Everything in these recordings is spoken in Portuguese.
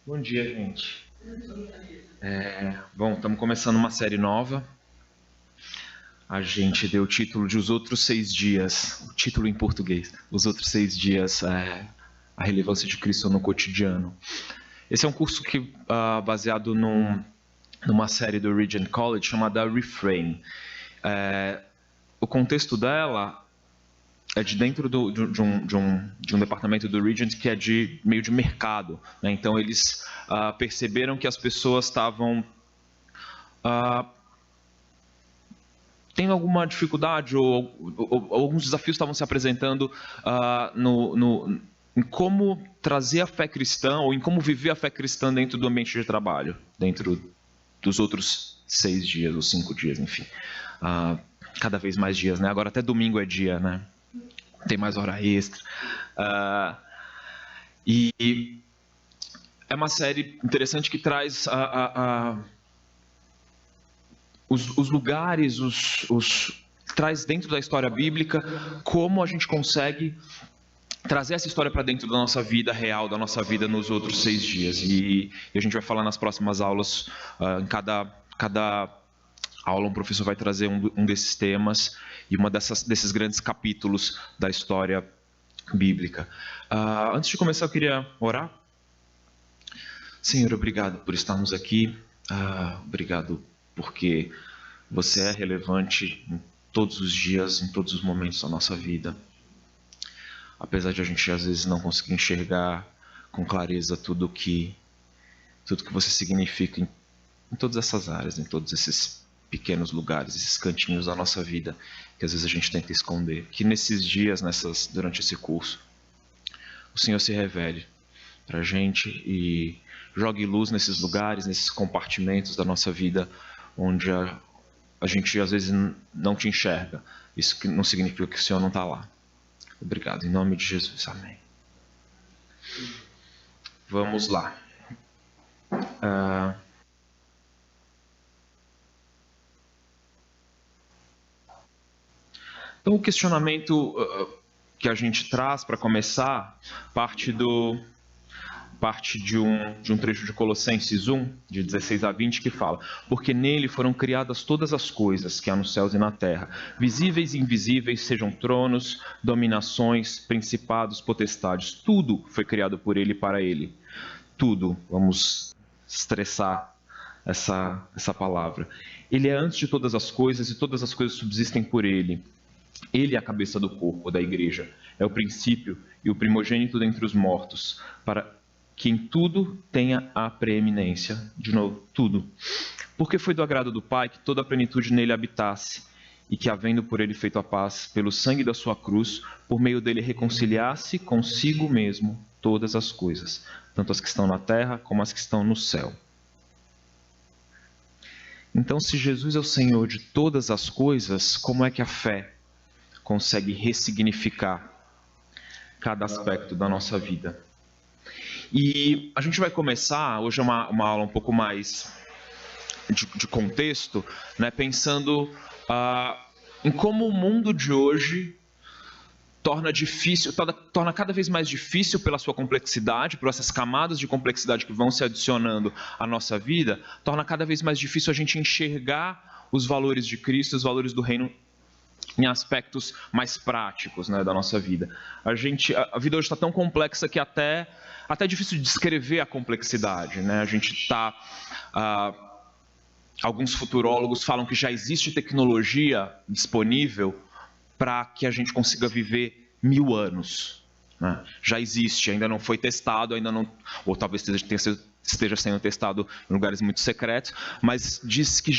Bom dia, gente. Bom, estamos começando uma série nova. A gente deu o título de Os Outros 6 Dias, o título em português, Os Outros 6 Dias, a relevância de Cristo no cotidiano. Esse é um curso que baseado numa série do Regent College chamada Reframe. O contexto dela é de dentro de um departamento do Regent que é de meio de mercado, né? Então eles perceberam que as pessoas estavam tendo alguma dificuldade ou alguns desafios estavam se apresentando em como trazer a fé cristã ou em como viver a fé cristã dentro do ambiente de trabalho, dentro dos outros 6 dias ou 5 dias, enfim. Cada vez mais dias, né? Agora até domingo é dia, né? Tem mais hora extra. E é uma série interessante que traz os lugares, traz dentro da história bíblica como a gente consegue trazer essa história para dentro da nossa vida real, da nossa vida nos outros 6 dias. E a gente vai falar nas próximas aulas, em cada aula um professor vai trazer um desses temas e desses grandes capítulos da história bíblica. Antes de começar, eu queria orar. Senhor, obrigado por estarmos aqui. Obrigado porque você é relevante em todos os dias, em todos os momentos da nossa vida. Apesar de a gente às vezes não conseguir enxergar com clareza tudo que você significa em todas essas áreas, em todos esses pequenos lugares, esses cantinhos da nossa vida que às vezes a gente tenta esconder. Que nesses dias, durante esse curso, o Senhor se revele para a gente e jogue luz nesses lugares, nesses compartimentos da nossa vida onde a gente às vezes não te enxerga. Isso que não significa que o Senhor não está lá. Obrigado, em nome de Jesus, amém. Vamos lá. Então o questionamento que a gente traz para começar parte de um trecho de Colossenses 1, de 16 a 20, que fala: porque nele foram criadas todas as coisas que há nos céus e na terra, visíveis e invisíveis, sejam tronos, dominações, principados, potestades, tudo foi criado por ele e para ele. Tudo, vamos estressar essa palavra. Ele é antes de todas as coisas e todas as coisas subsistem por ele. Ele é a cabeça do corpo, da igreja. É o princípio e o primogênito dentre os mortos, para que em tudo tenha a preeminência. De novo, tudo. Porque foi do agrado do Pai que toda a plenitude nele habitasse, e que, havendo por ele feito a paz, pelo sangue da sua cruz, por meio dele reconciliasse consigo mesmo todas as coisas, tanto as que estão na terra como as que estão no céu. Então, se Jesus é o Senhor de todas as coisas, como é que a fé consegue ressignificar cada aspecto da nossa vida? E a gente vai começar, hoje é uma aula um pouco mais de contexto, né, pensando em como o mundo de hoje torna cada vez mais difícil pela sua complexidade, por essas camadas de complexidade que vão se adicionando à nossa vida, torna cada vez mais difícil a gente enxergar os valores de Cristo, os valores do reino em aspectos mais práticos, né, da nossa vida. A vida hoje está tão complexa que até é difícil de descrever a complexidade, né? A gente está... alguns futurólogos falam que já existe tecnologia disponível para que a gente consiga viver 1000 anos. Né? Já existe, ainda não foi testado, ainda não, ou talvez esteja sendo testado em lugares muito secretos, mas disse que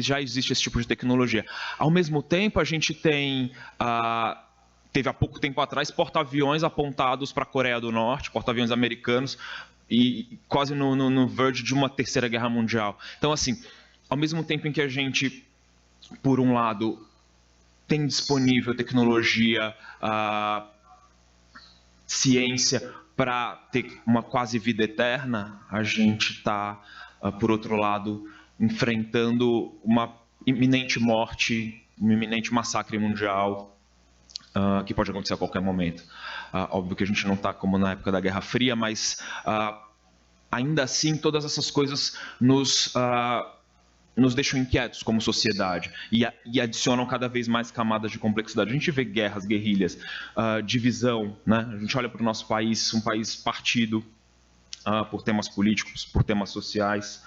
já existe esse tipo de tecnologia. Ao mesmo tempo, a gente teve há pouco tempo atrás porta-aviões apontados para a Coreia do Norte, porta-aviões americanos, e quase no verge de uma terceira guerra mundial. Então, assim, ao mesmo tempo em que a gente, por um lado, tem disponível tecnologia, ciência para ter uma quase vida eterna, a gente está, por outro lado, enfrentando uma iminente morte, um iminente massacre mundial, que pode acontecer a qualquer momento. Óbvio que a gente não está como na época da Guerra Fria, mas ainda assim, todas essas coisas nos deixam inquietos como sociedade e adicionam cada vez mais camadas de complexidade. A gente vê guerras, guerrilhas, divisão, né? A gente olha para o nosso país, um país partido por temas políticos, por temas sociais.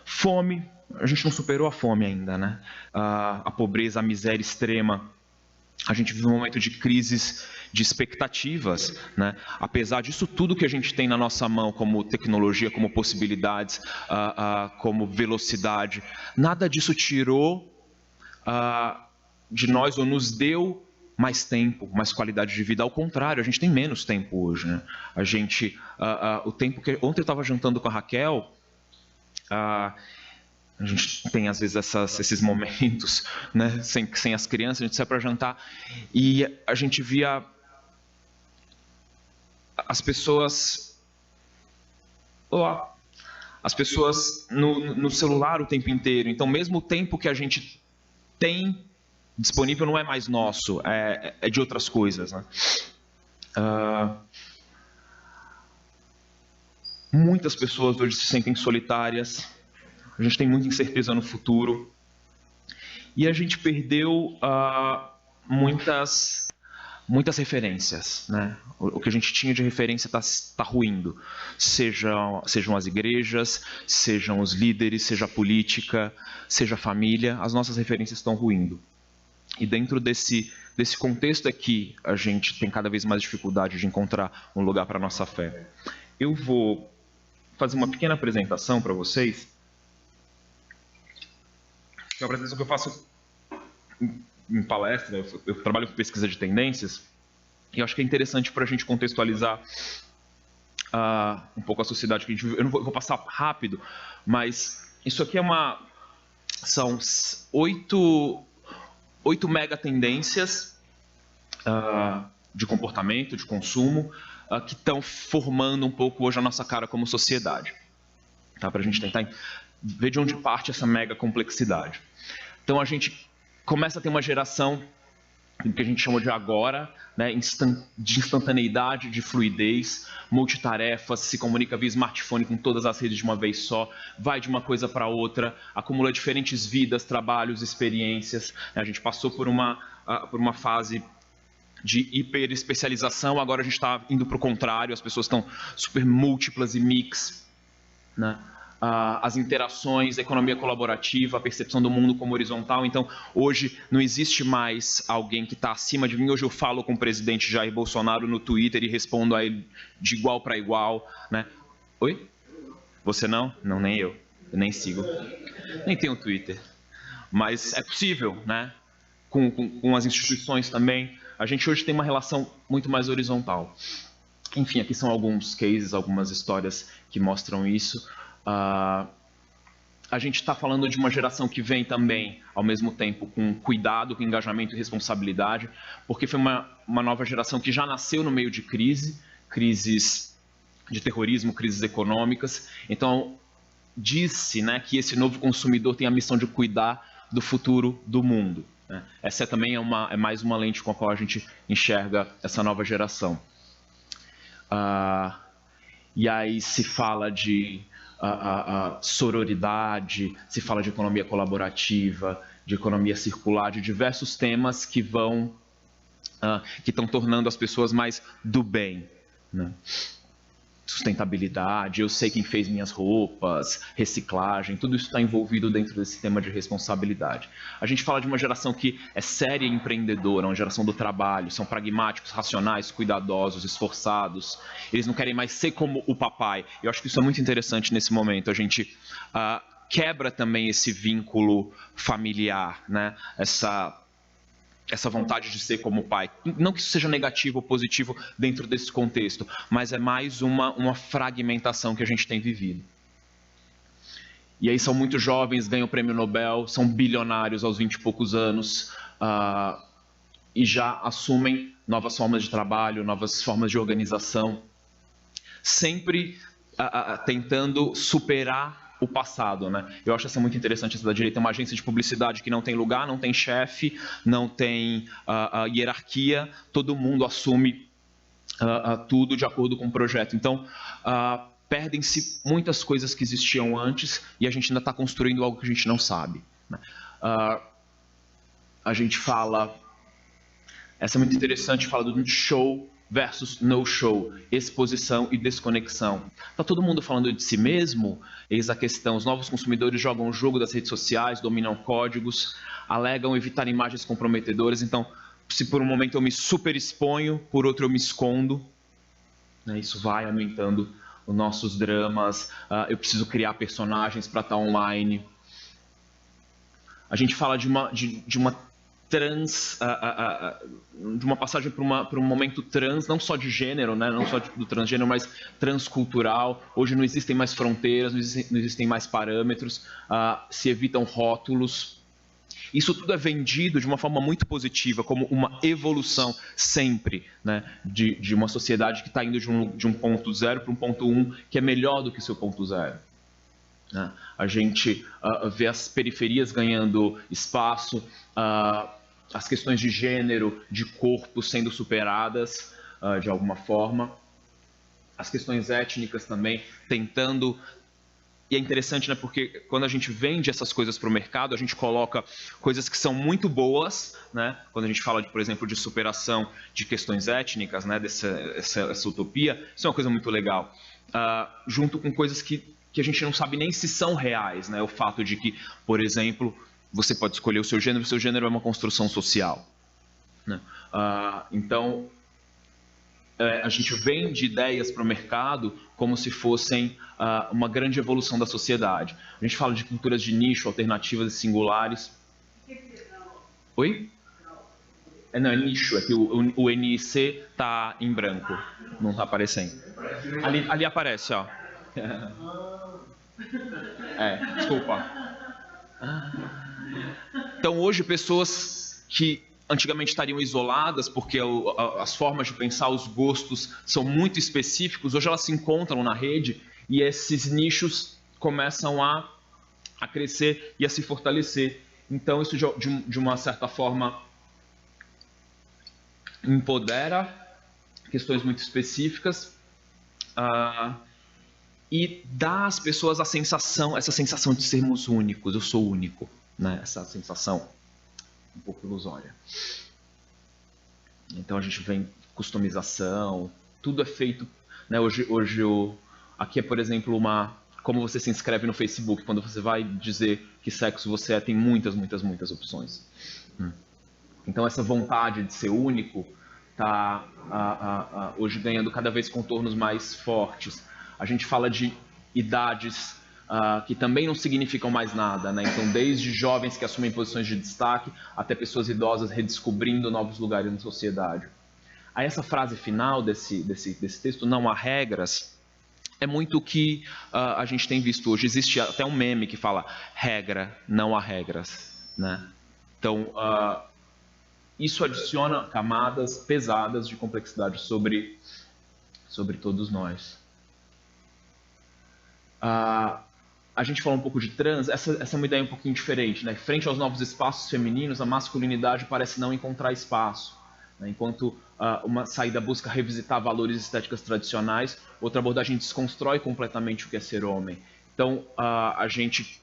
Fome, a gente não superou a fome ainda, né? A pobreza, a miséria extrema. A gente vive um momento de crises de expectativas, né? Apesar disso tudo que a gente tem na nossa mão, como tecnologia, como possibilidades, como velocidade, nada disso tirou de nós ou nos deu mais tempo, mais qualidade de vida. Ao contrário, a gente tem menos tempo hoje, né? O tempo que ontem eu estava jantando com a Raquel. A gente tem, às vezes, esses momentos, né, sem as crianças, a gente sai para jantar e a gente via as pessoas no celular o tempo inteiro. Então, mesmo o tempo que a gente tem disponível não é mais nosso, é de outras coisas, né? Muitas pessoas hoje se sentem solitárias. A gente tem muita incerteza no futuro. E a gente perdeu muitas referências, né? O que a gente tinha de referência está ruindo. Sejam as igrejas, sejam os líderes, seja a política, seja a família, as nossas referências estão ruindo. E dentro desse contexto é que a gente tem cada vez mais dificuldade de encontrar um lugar para a nossa fé. Eu vou fazer uma pequena apresentação para vocês. É uma apresentação que eu faço em palestra, eu trabalho com pesquisa de tendências, e eu acho que é interessante para a gente contextualizar um pouco a sociedade que a gente vive. Eu vou passar rápido, mas isso aqui são 8 mega tendências de comportamento, de consumo, que estão formando um pouco hoje a nossa cara como sociedade. Tá? Para a gente tentar ver de onde parte essa mega complexidade. Então a gente começa a ter uma geração que a gente chama de agora, né, de instantaneidade, de fluidez, multitarefas, se comunica via smartphone com todas as redes de uma vez só, vai de uma coisa para outra, acumula diferentes vidas, trabalhos, experiências. A gente passou por uma fase de hiperespecialização, agora a gente está indo para o contrário, as pessoas estão super múltiplas e mix, né? As interações, a economia colaborativa, a percepção do mundo como horizontal. Então, hoje não existe mais alguém que está acima de mim. Hoje eu falo com o presidente Jair Bolsonaro no Twitter e respondo a ele de igual para igual, né? Oi? Você não? Não, nem eu. Eu nem sigo. Nem tenho Twitter. Mas é possível, né? Com as instituições também. A gente hoje tem uma relação muito mais horizontal. Enfim, aqui são alguns cases, algumas histórias que mostram isso. A gente está falando de uma geração que vem também, ao mesmo tempo, com cuidado, com engajamento e responsabilidade, porque foi uma nova geração que já nasceu no meio de crises de terrorismo, crises econômicas. Então, diz-se, né, que esse novo consumidor tem a missão de cuidar do futuro do mundo, né? Essa também é mais uma lente com a qual a gente enxerga essa nova geração. E aí se fala de sororidade, se fala de economia colaborativa, de economia circular, de diversos temas que estão tornando as pessoas mais do bem, né? Sustentabilidade, eu sei quem fez minhas roupas, reciclagem, tudo isso está envolvido dentro desse tema de responsabilidade. A gente fala de uma geração que é séria e empreendedora, uma geração do trabalho, são pragmáticos, racionais, cuidadosos, esforçados. Eles não querem mais ser como o papai. Eu acho que isso é muito interessante nesse momento. A gente quebra também esse vínculo familiar, né? Essa vontade de ser como pai. Não que isso seja negativo ou positivo dentro desse contexto, mas é mais uma fragmentação que a gente tem vivido. E aí são muito jovens, ganham o prêmio Nobel, são bilionários aos 20 e poucos anos, e já assumem novas formas de trabalho, novas formas de organização, sempre tentando superar o passado, né? Eu acho essa muito interessante, essa da direita. É uma agência de publicidade que não tem lugar, não tem chefe, não tem hierarquia, todo mundo assume tudo de acordo com o projeto. Então, perdem-se muitas coisas que existiam antes e a gente ainda está construindo algo que a gente não sabe, né? A gente fala, essa é muito interessante, fala do show versus no show, exposição e desconexão. Está todo mundo falando de si mesmo? Eis a questão, os novos consumidores jogam o jogo das redes sociais, dominam códigos, alegam evitar imagens comprometedoras, então se por um momento eu me super exponho, por outro eu me escondo, né? Isso vai aumentando os nossos dramas, eu preciso criar personagens para estar online. A gente fala de uma de uma passagem para um momento trans, não só de gênero, né? Não só do transgênero, mas transcultural. Hoje não existem mais fronteiras, não existem mais parâmetros, se evitam rótulos. Isso tudo é vendido de uma forma muito positiva, como uma evolução sempre, né? de uma sociedade que está indo de um ponto zero para um ponto 1, que é melhor do que seu ponto zero. Né? A gente vê as periferias ganhando espaço, as questões de gênero, de corpo sendo superadas de alguma forma, as questões étnicas também tentando. E é interessante, né, porque quando a gente vende essas coisas para o mercado, a gente coloca coisas que são muito boas, né, quando a gente fala, por exemplo, de superação de questões étnicas, né, essa utopia, isso é uma coisa muito legal, junto com coisas que a gente não sabe nem se são reais, né, o fato de que, por exemplo, você pode escolher o seu gênero é uma construção social, né? Então, a gente vende ideias para o mercado como se fossem uma grande evolução da sociedade. A gente fala de culturas de nicho, alternativas e singulares. Oi? Não, é nicho, é que o NIC está em branco, não está aparecendo. Ali aparece, ó. Desculpa. Então, hoje, pessoas que antigamente estariam isoladas, porque as formas de pensar, os gostos são muito específicos, hoje elas se encontram na rede e esses nichos começam a crescer e a se fortalecer. Então, isso de uma certa forma empodera questões muito específicas e dá às pessoas essa sensação de sermos únicos, eu sou único, né? Essa sensação um pouco ilusória. Então a gente vem customização, tudo é feito, né? Hoje aqui é, por exemplo, como você se inscreve no Facebook, quando você vai dizer que sexo você é, tem muitas opções. Então essa vontade de ser único está hoje ganhando cada vez contornos mais fortes. A gente fala de idades que também não significam mais nada, né? Então, desde jovens que assumem posições de destaque até pessoas idosas redescobrindo novos lugares na sociedade. Aí essa frase final desse texto, não há regras, é muito o que a gente tem visto hoje. Existe até um meme que fala regra, não há regras, né? Então, isso adiciona camadas pesadas de complexidade sobre todos nós. A gente falou um pouco de trans, essa é uma ideia um pouquinho diferente, né? Frente aos novos espaços femininos, a masculinidade parece não encontrar espaço, né? Enquanto uma saída busca revisitar valores e estéticas tradicionais, outra abordagem desconstrói completamente o que é ser homem. Então, a gente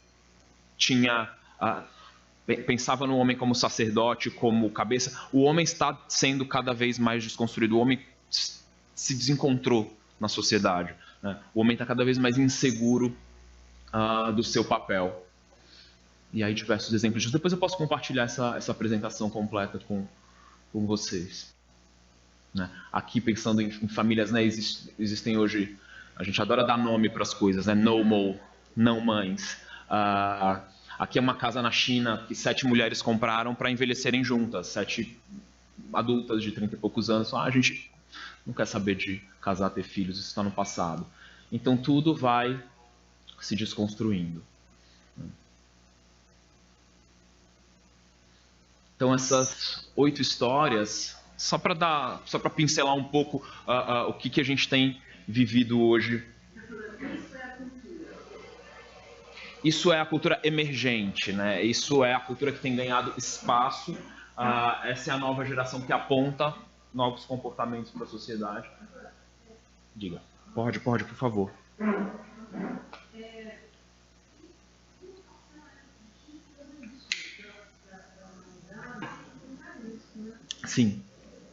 pensava no homem como sacerdote, como cabeça. O homem está sendo cada vez mais desconstruído, o homem se desencontrou na sociedade, né? O homem está cada vez mais inseguro do seu papel. E aí diversos exemplos disso. Depois eu posso compartilhar essa apresentação completa com vocês. Né? Aqui pensando em famílias, né, existem hoje, a gente adora dar nome para as coisas, né? No Mo, não mães. Aqui é uma casa na China que 7 mulheres compraram para envelhecerem juntas, 7 adultas de 30 e poucos anos. A gente não quer saber de casar, ter filhos, isso está no passado. Então tudo vai se desconstruindo. Então essas 8 histórias, só para pincelar um pouco o que a gente tem vivido hoje. Isso é a cultura emergente, né? Isso é a cultura que tem ganhado espaço. Essa é a nova geração que aponta novos comportamentos para a sociedade. Diga. Pode, por favor. Sim,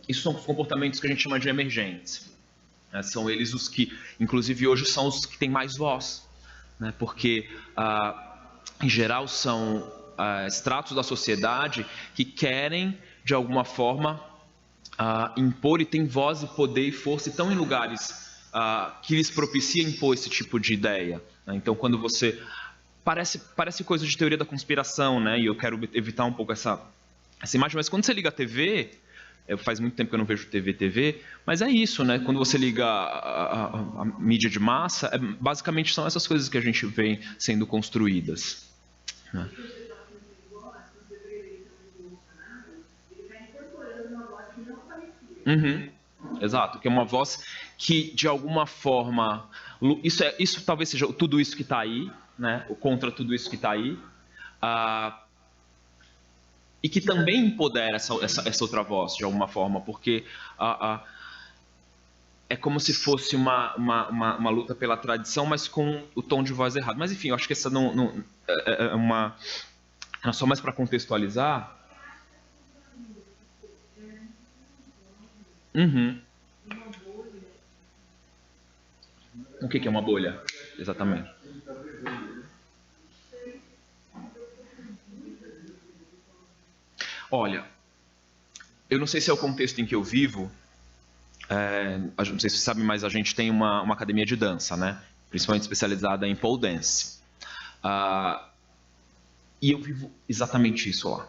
isso são os comportamentos que a gente chama de emergentes. São eles os que, inclusive hoje, são os que têm mais voz, né? Porque, em geral, são estratos da sociedade que querem, de alguma forma, impor e têm voz e poder e força e estão em lugares que lhes propicia impor esse tipo de ideia, né? Então, quando você... Parece coisa de teoria da conspiração, né? E eu quero evitar um pouco essa imagem, mas quando você liga a TV... Faz muito tempo que eu não vejo TV, mas é isso, né? Quando você liga a mídia de massa, basicamente são essas coisas que a gente vê sendo construídas, né? Uhum. Exato, que é uma voz que, de alguma forma, isso talvez seja tudo isso que está aí, né? Contra tudo isso que está aí, e que também empodera essa outra voz, de alguma forma, porque é como se fosse uma luta pela tradição, mas com o tom de voz errado. Mas enfim, eu acho que essa não é uma... Só mais para contextualizar. Uhum. O que é uma bolha? Exatamente. Olha, eu não sei se é o contexto em que eu vivo, não sei se você sabe, mas a gente tem uma academia de dança, né? Principalmente especializada em pole dance. E eu vivo exatamente isso lá.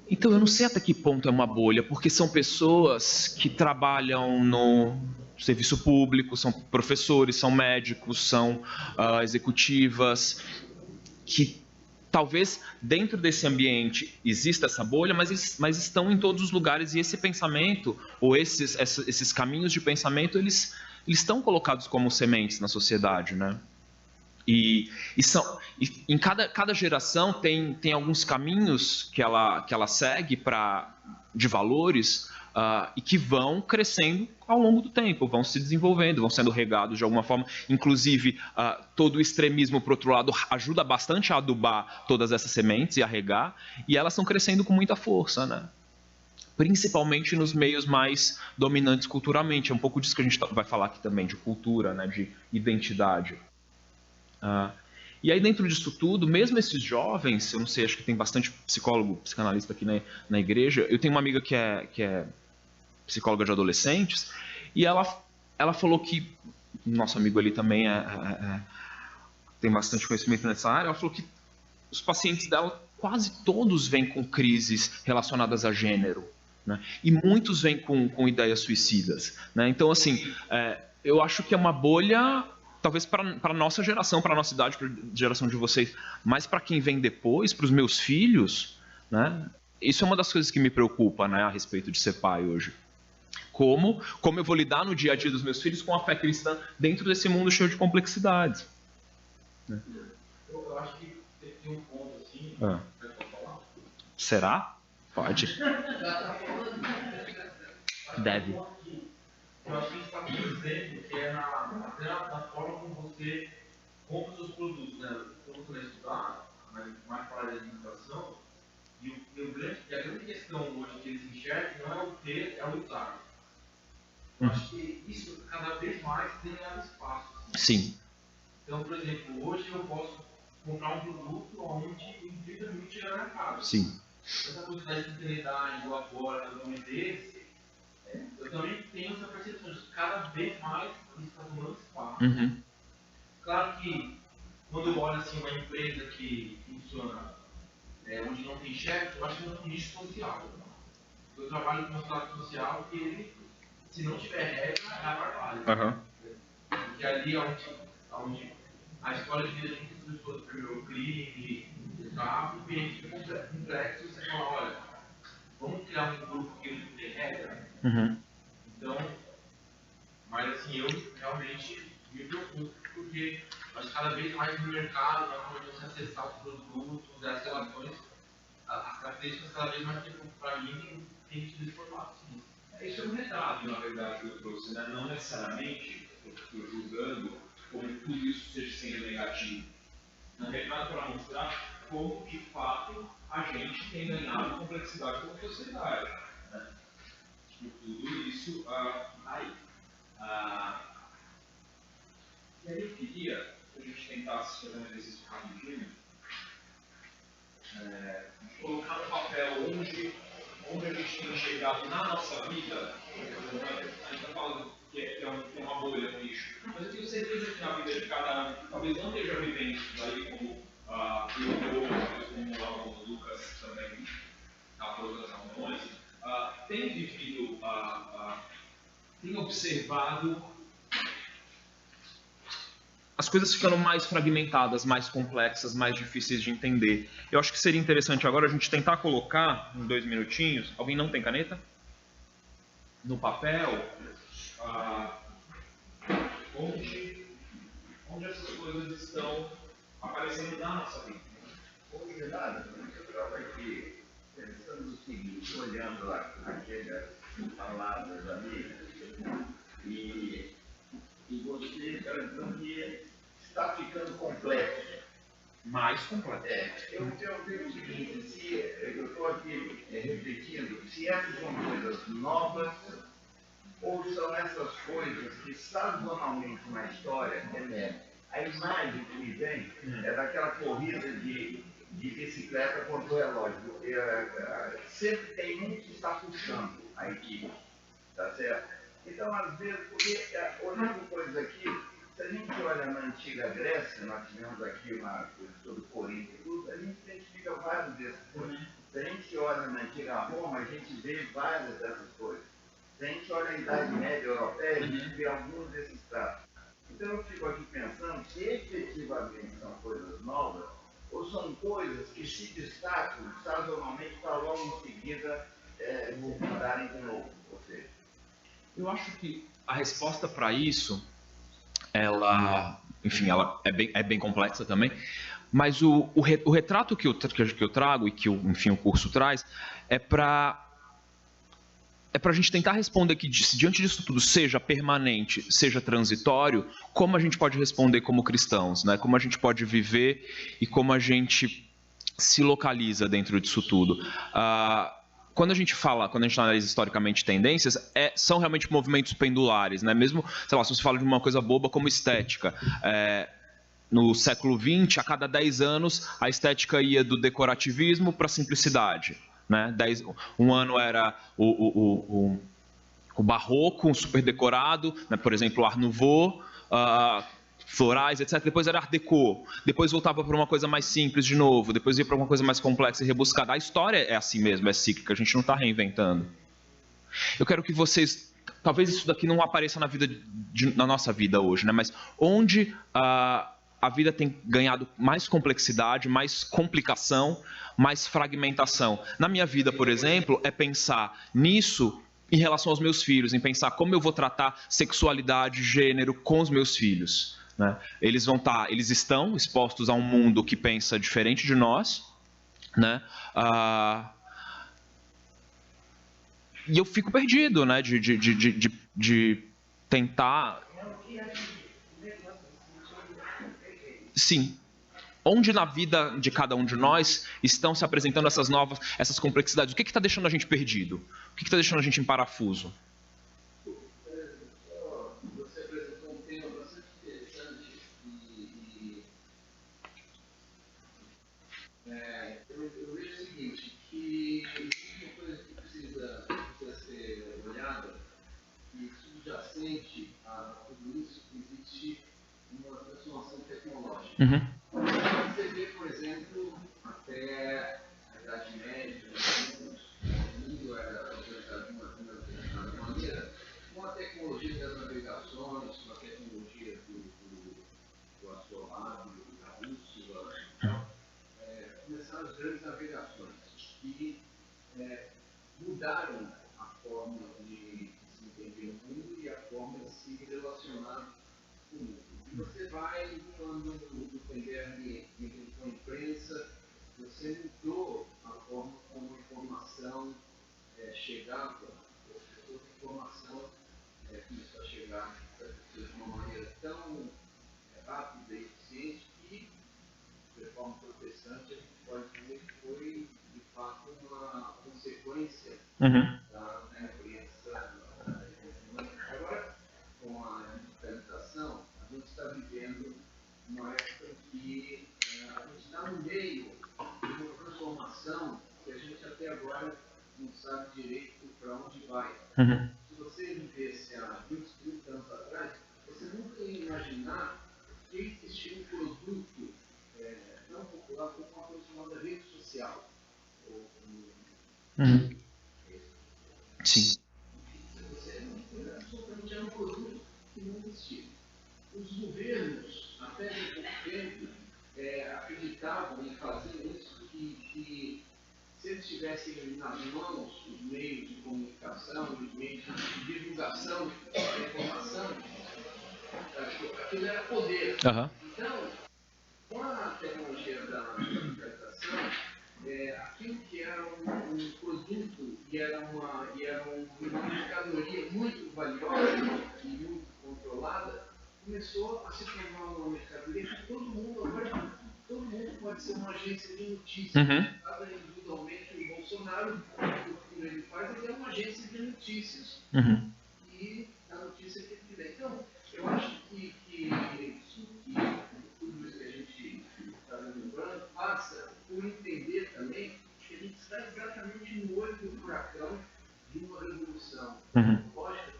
Então eu não sei até que ponto é uma bolha, porque são pessoas que trabalham no serviço público, são professores, são médicos, são executivas, que talvez dentro desse ambiente exista essa bolha, mas estão em todos os lugares, e esse pensamento, ou esses caminhos de pensamento, eles estão colocados como sementes na sociedade, né? E em cada geração tem alguns caminhos que ela segue de valores, e que vão crescendo ao longo do tempo, vão se desenvolvendo, vão sendo regados de alguma forma. Inclusive, todo o extremismo, por outro lado, ajuda bastante a adubar todas essas sementes e a regar, e elas estão crescendo com muita força, né? Principalmente nos meios mais dominantes culturalmente. É um pouco disso que a gente vai falar aqui também, de cultura, né? De identidade. E aí, dentro disso tudo, mesmo esses jovens, eu não sei, acho que tem bastante psicólogo, psicanalista aqui na igreja. Eu tenho uma amiga que é psicóloga de adolescentes, e ela falou que, nosso amigo ali também tem bastante conhecimento nessa área, ela falou que os pacientes dela, quase todos vêm com crises relacionadas a gênero, né? E muitos vêm com ideias suicidas, né? Então, assim, eu acho que é uma bolha, talvez para a nossa geração, para a nossa idade, para a geração de vocês, mas para quem vem depois, para os meus filhos, né? Isso é uma das coisas que me preocupa, né, a respeito de ser pai hoje. Como eu vou lidar no dia a dia dos meus filhos com a fé cristã dentro desse mundo cheio de complexidades, né? Eu acho que tem um ponto assim. Será? Pode. Deve. Eu acho que a gente está com um exemplo que é até na forma como você compra os seus produtos, né? Como você vai estudar, mas mais para a administração, a grande questão hoje que eles enxergam não é o ter, é o usar. Eu acho que isso cada vez mais tem ganhado espaço. Assim. Sim. Então, por exemplo, hoje eu posso comprar um produto onde infinitamente era caro. Sim. Essa coisa da espontaneidade, do agora, do nome desse, eu também tenho essa percepção de que cada vez mais isso está tomando espaço. Uhum. Claro que quando eu olho assim, uma empresa que funciona onde não tem chefe, eu acho que é um nicho social. Eu trabalho com um estado social que ele, se não tiver regra, é a barbárie. Uhum. Porque ali é onde a história de vida de muitas pessoas perdeu o crime, o carro, e a gente fica complexo, você fala, olha, vamos criar um grupo que não tem regra? Uhum. Então, mas assim, eu realmente me preocupo, porque acho que cada vez mais no mercado, na forma de você acessar os produtos, as relações, as características cada vez mais para mim tem sido informado. Isso é um retrato, na verdade, que eu trouxe, né? Não necessariamente eu estou julgando como tudo isso seja sendo negativo. É um retrato para mostrar como, de fato, a gente tem ganhado complexidade como sociedade. Né? E tudo isso aí. E aí eu queria que a gente tentasse fazer um exercício rapidinho, colocar no papel onde a gente tem chegado na nossa vida. A gente está falando que é uma bolha, um nicho, mas eu tenho certeza que na vida de cada um, talvez não esteja vivendo isso daí como como o Lucas também, por outras razões, tem vivido, tem observado as coisas ficando mais fragmentadas, mais complexas, mais difíceis de entender. Eu acho que seria interessante agora a gente tentar colocar, em 2 minutinhos, alguém não tem caneta? No papel, onde essas coisas estão aparecendo na nossa vida. Convidado, eu estava aqui pensando o seguinte, olhando aquelas palavras ali, e você pensando que está ficando complexo. Mais complexo. Eu vejo o seguinte, se eu estou aqui refletindo, se essas são coisas novas, ou são essas coisas que sazonalmente na história emergem. A imagem que me vem é daquela corrida de bicicleta contra o relógio. Sempre tem um que está puxando a equipe, tá certo? Então, às vezes, porque olhando coisas aqui, se a gente olha na antiga Grécia, nós tivemos aqui uma coisa sobre Corinto e tudo, a gente identifica vários desses coisas. Se a gente olha na antiga Roma, a gente vê várias dessas coisas. Se a gente olha a Idade Média Europeia, a gente vê alguns desses traços. Então eu fico aqui pensando se efetivamente são coisas novas ou são coisas que se destacam sazonalmente para logo em seguida mudarem de novo. Ou seja, eu acho que a resposta para isso, ela é bem complexa também, mas o retrato que eu trago e que o curso traz é para a gente tentar responder que, se diante disso tudo seja permanente, seja transitório, como a gente pode responder como cristãos, né? Como a gente pode viver e como a gente se localiza dentro disso tudo. Quando a gente analisa historicamente tendências, são realmente movimentos pendulares, né? Mesmo, sei lá, se você fala de uma coisa boba como estética, no século XX, a cada 10 anos, a estética ia do decorativismo para a simplicidade. Né? Um ano era o barroco, um super decorado, né? Por exemplo, o Art Nouveau, florais, etc. Depois era Art Deco, depois voltava para uma coisa mais simples de novo, depois ia para uma coisa mais complexa e rebuscada. A história é assim mesmo, é cíclica, a gente não está reinventando. Eu quero que vocês, talvez isso daqui não apareça na nossa vida hoje, né? Mas onde a vida tem ganhado mais complexidade, mais complicação, mais fragmentação. Na minha vida, por exemplo, é pensar nisso em relação aos meus filhos, em pensar como eu vou tratar sexualidade, gênero com os meus filhos. Né? Eles estão expostos a um mundo que pensa diferente de nós, né? E eu fico perdido, né? De tentar. Sim. Onde na vida de cada um de nós estão se apresentando essas complexidades? O que está deixando a gente perdido? O que está deixando a gente em parafuso? você apresentou um tema bastante interessante eu vejo o seguinte, que existe uma coisa que precisa ser olhada, e subjacente a tudo isso, existe uma transformação tecnológica. Você vê, por exemplo, até a Idade Média, o mundo era organizado de uma maneira, com a tecnologia das navegações, com a tecnologia do astrolábio, da bússola, começaram as grandes navegações, que mudaram a forma de se entender o mundo e a forma de se relacionar com o mundo. E você vai, quando o Gutenberg inventou a imprensa, você mudou a forma como a informação chegava às pessoas informação começou a chegar de uma maneira tão rápida e eficiente que, de forma protestante, a gente pode dizer que foi, de fato, uma consequência da influência. Agora, com a digitalização, a gente está vivendo uma época que a gente está no meio de uma transformação que a gente até agora não sabe direito para onde vai. Se você vivesse há 20, 30 anos atrás, você nunca ia imaginar que existia um produto não popular como uma coisa chamada rede social. Sim. Absolutamente era um produto que não existia. Os governos, até há pouco tempo, acreditavam em fazer isso, que se eles tivessem nas mãos os meios de comunicação, os meios de divulgação da informação, aquilo era poder. Então, com a tecnologia da digitalização, aquilo que era um produto e era uma mercadoria muito valiosa e muito controlada, começou a se tornar uma mercadoria que todo mundo pode ser uma agência de notícias. Cada individualmente, o Bolsonaro, o que ele faz, ele é uma agência de notícias. E a notícia que ele tem. Então, eu acho que tudo isso que a gente está lembrando passa por entender também que a gente está exatamente no olho do furacão de uma revolução tecnológica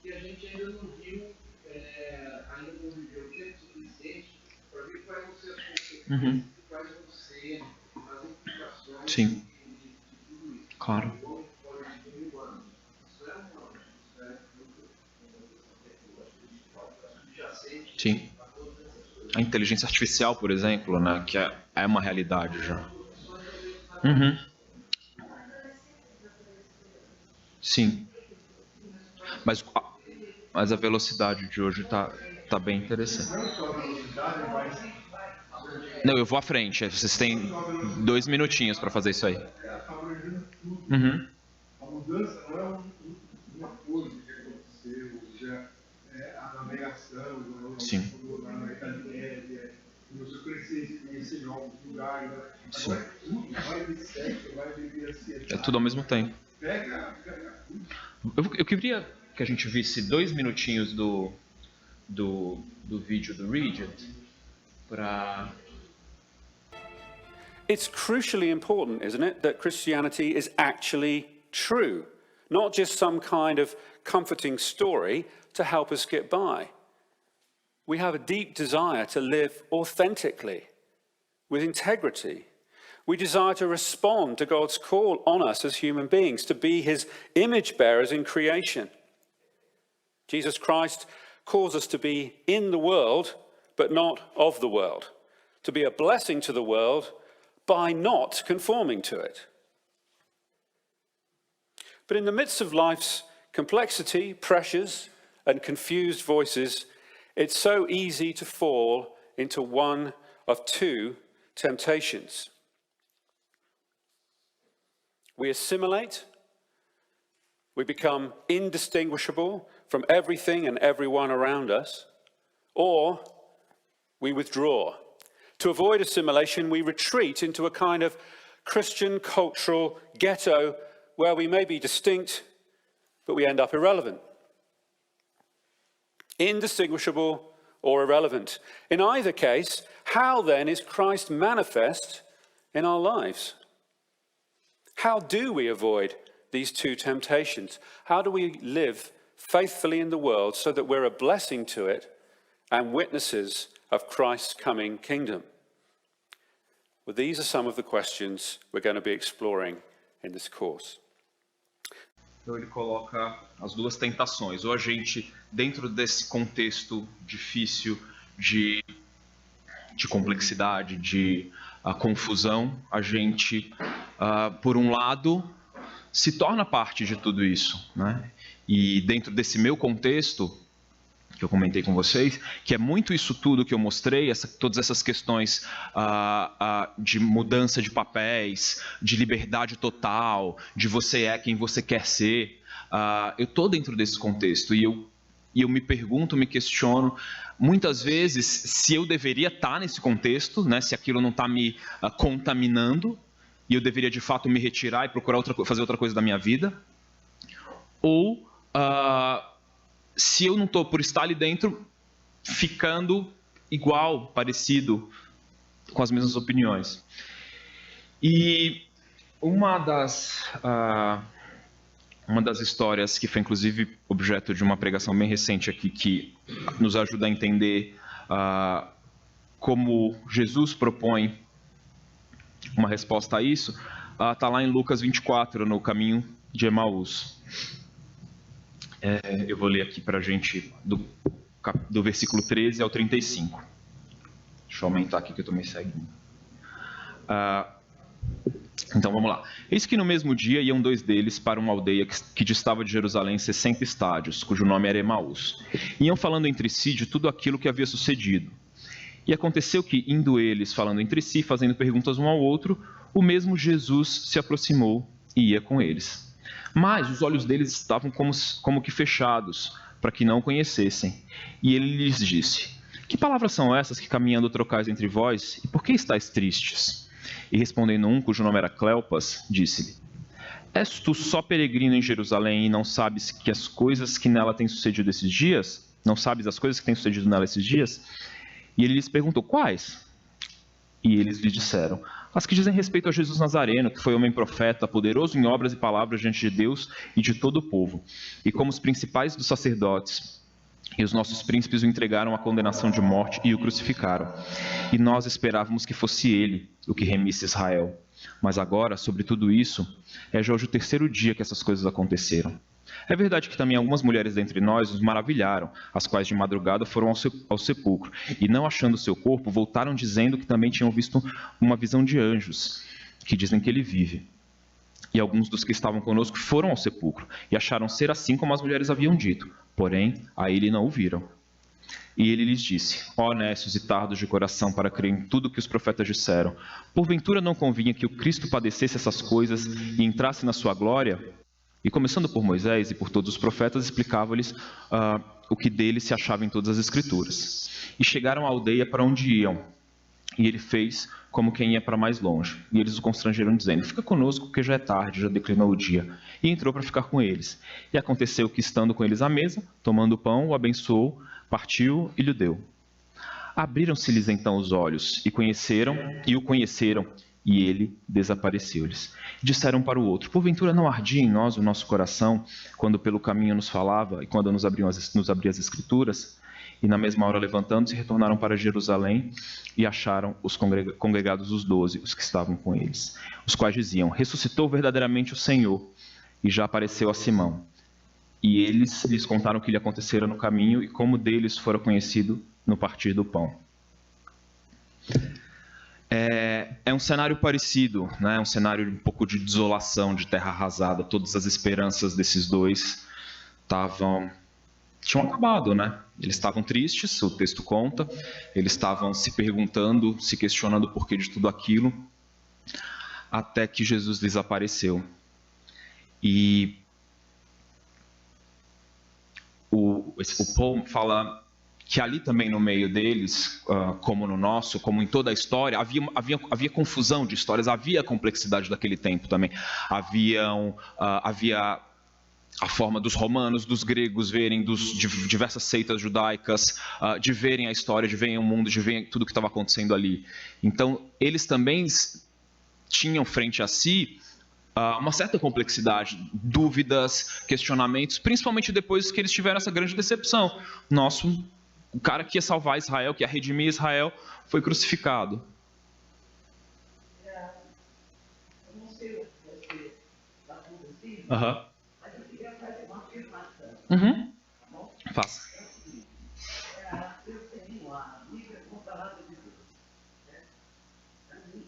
que a gente ainda não viu, ainda não viveu tempo suficiente para ver quais vão ser as consequências, quais vão ser as implicações de tudo isso. Claro. Sim. A inteligência artificial, por exemplo, né, que é uma realidade já. Sim. Mas a velocidade de hoje tá bem interessante. Não, eu vou à frente. Vocês têm 2 minutinhos para fazer isso aí. A mudança não é uma coisa que aconteceu, já a navegação, na Idade Média, começou a crescer, conhecer novos lugares. Agora tudo vai de sexo, vai de ansiedade. É tudo ao mesmo tempo. Eu queria que a gente visse 2 minutinhos do vídeo do Regent para... It's crucially important, isn't it, that Christianity is actually true, not just some kind of comforting story to help us get by. We have a deep desire to live authentically, with integrity. We desire to respond to God's call on us as human beings, to be his image bearers in creation. Jesus Christ calls us to be in the world, but not of the world, to be a blessing to the world by not conforming to it. But in the midst of life's complexity, pressures, and confused voices, it's so easy to fall into one of 2 temptations. We assimilate, we become indistinguishable from everything and everyone around us, or we withdraw. To avoid assimilation, we retreat into a kind of Christian cultural ghetto where we may be distinct, but we end up irrelevant. Indistinguishable or irrelevant. In either case, how then is Christ manifest in our lives? How do we avoid these 2 temptations? How do we live faithfully in the world so that we're a blessing to it and witnesses of Christ's coming kingdom? Well, these are some of the questions we're going to be exploring in this course. Então ele coloca as 2 tentações. Ou a gente, dentro desse contexto difícil de complexidade, de confusão, a gente, por um lado, se torna parte de tudo isso, né? E dentro desse meu contexto, que eu comentei com vocês, que é muito isso tudo que eu mostrei, todas essas questões de mudança de papéis, de liberdade total, de você é quem você quer ser, eu estou dentro desse contexto e eu me pergunto, me questiono, muitas vezes, se eu deveria estar nesse contexto, né, se aquilo não está me contaminando, e eu deveria de fato me retirar e procurar fazer outra coisa da minha vida, ou se eu não estou, por estar ali dentro, ficando igual, parecido, com as mesmas opiniões. E uma das histórias que foi inclusive objeto de uma pregação bem recente aqui, que nos ajuda a entender como Jesus propõe uma resposta a isso, está lá em Lucas 24, no caminho de Emaús. Eu vou ler aqui para a gente do versículo 13 ao 35. Deixa eu aumentar aqui que eu estou me seguindo. Então vamos lá. Eis que no mesmo dia iam 2 deles para uma aldeia que distava de Jerusalém 60 estádios, cujo nome era Emaús. Iam falando entre si de tudo aquilo que havia sucedido. E aconteceu que, indo eles falando entre si, fazendo perguntas um ao outro, o mesmo Jesus se aproximou e ia com eles. Mas os olhos deles estavam como que fechados, para que não o conhecessem. E ele lhes disse: Que palavras são essas que caminhando trocais entre vós, e por que estáis tristes? E respondendo um, cujo nome era Cleopas, disse-lhe: És tu só peregrino em Jerusalém e não sabes que as coisas que nela têm sucedido esses dias? Não sabes as coisas que têm sucedido nela esses dias? E ele lhes perguntou: Quais? E eles lhe disseram: As que dizem respeito a Jesus Nazareno, que foi homem profeta, poderoso em obras e palavras diante de Deus e de todo o povo. E como os principais dos sacerdotes e os nossos príncipes o entregaram à condenação de morte e o crucificaram. E nós esperávamos que fosse ele o que remisse Israel. Mas agora, sobre tudo isso, é já hoje o 3º dia que essas coisas aconteceram. É verdade que também algumas mulheres dentre nós nos maravilharam, as quais de madrugada foram ao sepulcro, e não achando seu corpo, voltaram dizendo que também tinham visto uma visão de anjos, que dizem que ele vive. E alguns dos que estavam conosco foram ao sepulcro, e acharam ser assim como as mulheres haviam dito, porém a ele não o viram. E ele lhes disse: Ó nécios e tardos de coração para crer em tudo que os profetas disseram, porventura não convinha que o Cristo padecesse essas coisas e entrasse na sua glória? E começando por Moisés e por todos os profetas, explicava-lhes o que dele se achava em todas as Escrituras. E chegaram à aldeia para onde iam, e ele fez como quem ia para mais longe. E eles o constrangeram, dizendo: Fica conosco, porque já é tarde, já declinou o dia. E entrou para ficar com eles. E aconteceu que, estando com eles à mesa, tomando o pão, o abençoou, partiu e lhe deu. Abriram-se-lhes então os olhos, e o conheceram, e ele desapareceu-lhes. Disseram para o outro: Porventura não ardia em nós o nosso coração, quando pelo caminho nos falava, e quando nos abria as Escrituras? E na mesma hora, levantando-se, retornaram para Jerusalém, e acharam os congregados os 12, os que estavam com eles, os quais diziam: Ressuscitou verdadeiramente o Senhor, e já apareceu a Simão. E eles lhes contaram o que lhe acontecera no caminho, e como deles fora conhecido no partir do pão. É um cenário parecido, né? Um cenário um pouco de desolação, de terra arrasada. Todas as esperanças desses dois tinham acabado, né? Eles estavam tristes, o texto conta. Eles estavam se perguntando, se questionando o porquê de tudo aquilo, até que Jesus lhes apareceu. E o Paul fala que ali também no meio deles, como no nosso, como em toda a história, havia confusão de histórias, havia complexidade daquele tempo também. Havia a forma dos romanos, dos gregos verem, de diversas seitas judaicas, de verem a história, de verem o mundo, de verem tudo o que estava acontecendo ali. Então, eles também tinham frente a si uma certa complexidade, dúvidas, questionamentos, principalmente depois que eles tiveram essa grande decepção. O cara que ia salvar Israel, que ia redimir Israel, foi crucificado. Eu não sei o que você está acontecendo, mas eu queria fazer uma afirmação. Tá bom? Faça. Eu tenho a Bíblia com a palavra de Deus. Né? Para mim,